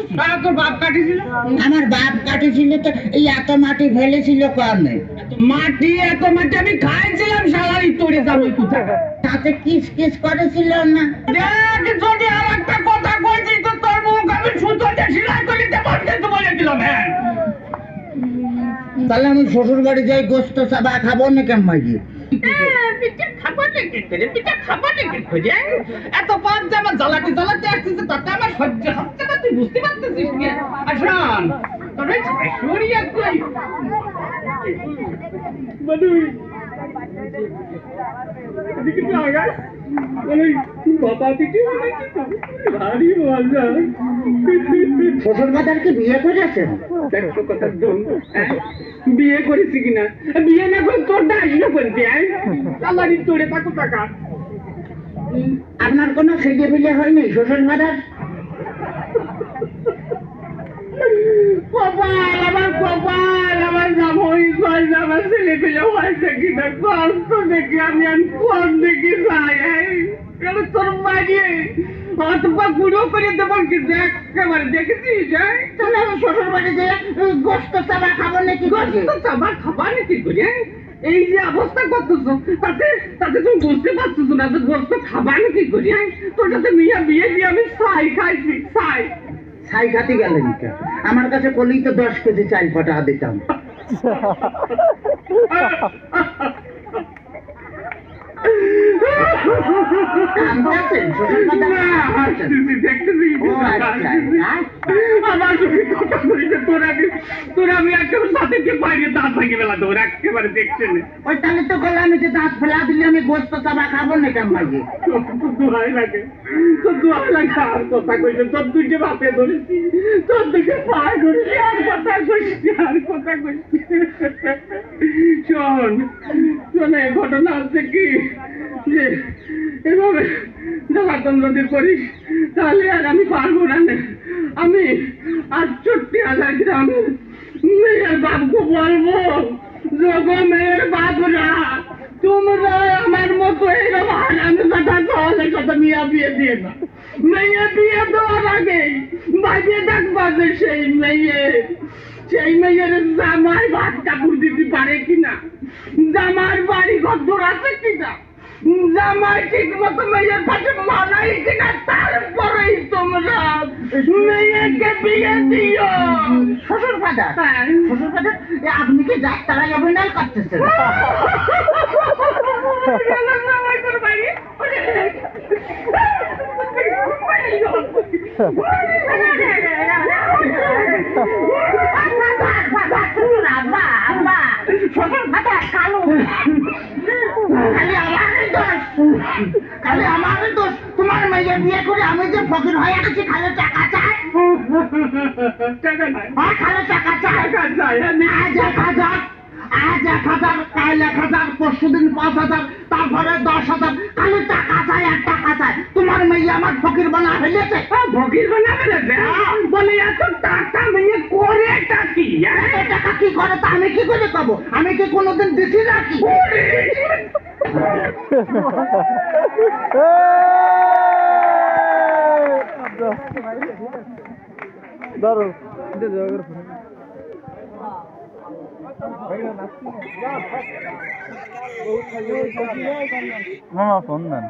কাটিয়েছিল? তোর বাপ কাটিছিল? আমার বাপ কাটিছিল তো এই এত মাটি ফেলেছিল কারণে। এত মাটি আমি খাইছিলাম শালার ইতরে যাবো কোথায়? তাতে কিস কিস করেছিল না? দেখ যদি আর একটা কথা কইছিস তো তোর মুখ আমি সুতো দিয়ে সেলাই করে দিতে পারছি বলে দিলাম। হ্যাঁ তাহলে আমি শ্বশুর বাড়ি যাই গোস্ত চাবা খাবো না কেমন গিয়ে? পিঠা খাবো নাকি করে? পিঠা খাবো নাকি করে? এত পাঁচ জামা জ্বালাতে জ্বালাতে আসতেছে তাতে আমার সহ্য হচ্ছে না, তুই বুঝতে পারতেছিস কি? আর শোন তোর ওই শাশুড়ি কই বাদুই এদিকে তো আগা বলে বাবা থেকে ভারী মজা। শ্বশুর বাজারকে বিয়ে করেছেন? দেখো কথা দম বিয়ে করেছি কিনা? বিয়ে না করে তোর ডাইলে বলবি? আমারই তোরে কত টাকা? আপনার কোনো ছেলে বিলে হয়নি শ্বশুর বাজার? কপাল আমার কপাল আমার জামাই কয় আমার ছেলে পেলে হয়েছে কিনা কষ্ট দেখি আমি কোন দেখি যাই তোর মারিয়ে অথবা গুঁড়ো করে দেবো কি দেখ একেবারে দেখেছিস? তাহলে আমি শ্বশুর বাড়ি যে গোস্ত চাবা খাবো নাকি? গোস্ত চাবা খাবা নাকি করে? এই যে অবস্থা করতেছো তাতে তাতে তুমি বুঝতে পারছো না যে গোস্ত খাবা নাকি করে? তোর সাথে মিয়া বিয়ে দিয়ে আমি ছাই খাইছি ছাই। ছাই খাতে গেলেন আমার কাছে কলেই তো 10 কেজি চাল ফটা দিতাম। কাঁদতেছেন? শ্বশুর বাজার কাঁদতেছেন? ও আচ্ছা, আমার কথা বলিতে তোরা আমি একেবারে সাথে কে বাইরে দাঁত ভেঙে ফেলা তোর একেবারে দেখছে না। ওই তাহলে তো বললাম আমি যে দাঁত ফেলা দিলে আমি গোস্ত চাবা খাবো না কেমন গিয়ে? দোয়াই লাগে তোর দোয়াই লাগে আর কথা কইছে তোর দুইটা বাপে ধরেছি তোর দুইটা পায়ে ধরেছি আর কথা কইছি আর কথা কইছি। শোন শোনে ঘটনা হচ্ছে কি যে এভাবে জ্বালাতন যদি করিস তাহলে আর আমি পারবো না। আমি 68,000 গ্রামে মেয়ের বাপকে বলবো যোগো মেয়ের বাপরা তোমরা আমার মতো এরকম হারানো কথা সহলে কথা মিয়া বিয়ে দিয়ে না। মেয়ে বিয়ে দেওয়ার আগে বাজিয়ে থাকবা যে সেই মেয়ের জামাই ভাত কাপড় দিতে পারে কিনা, জামার বাড়ি ঘর দৌড় আছে কিনা, জামাই ঠিক মতো মেয়ের পাশে মানাই কিনা, তারপরেই তোমরা মেয়েকে বিয়ে দিও। শ্বশুর বাজার শ্বশুর বাজার আপনি কি যাত্রায় অভিনয় করতেছেন? খালি আমারই দোষ তোমার মেয়ে বিয়ে করে আমি যে ফকির হয়ে গেছি খালি টাকা চাই। টাকা নাই খালি টাকা চাই। টাকা চাই আজ 1,000 আজ 1,000 কাল 1,000 পরশুদিন 5,000 তারপরে 10,000 খালি টাকা চাই আর টাকা চাই। তোমার মেয়ে আমার ফকির বানা ফেলেছে। ফকির বানা ফেলেছে বলে এত টাকা মেয়ে করে কি? টাকা কি করে তা আমি কি করে পাবো? আমি কি কোনোদিন দিছি নাকি? মামা ফোন দেন।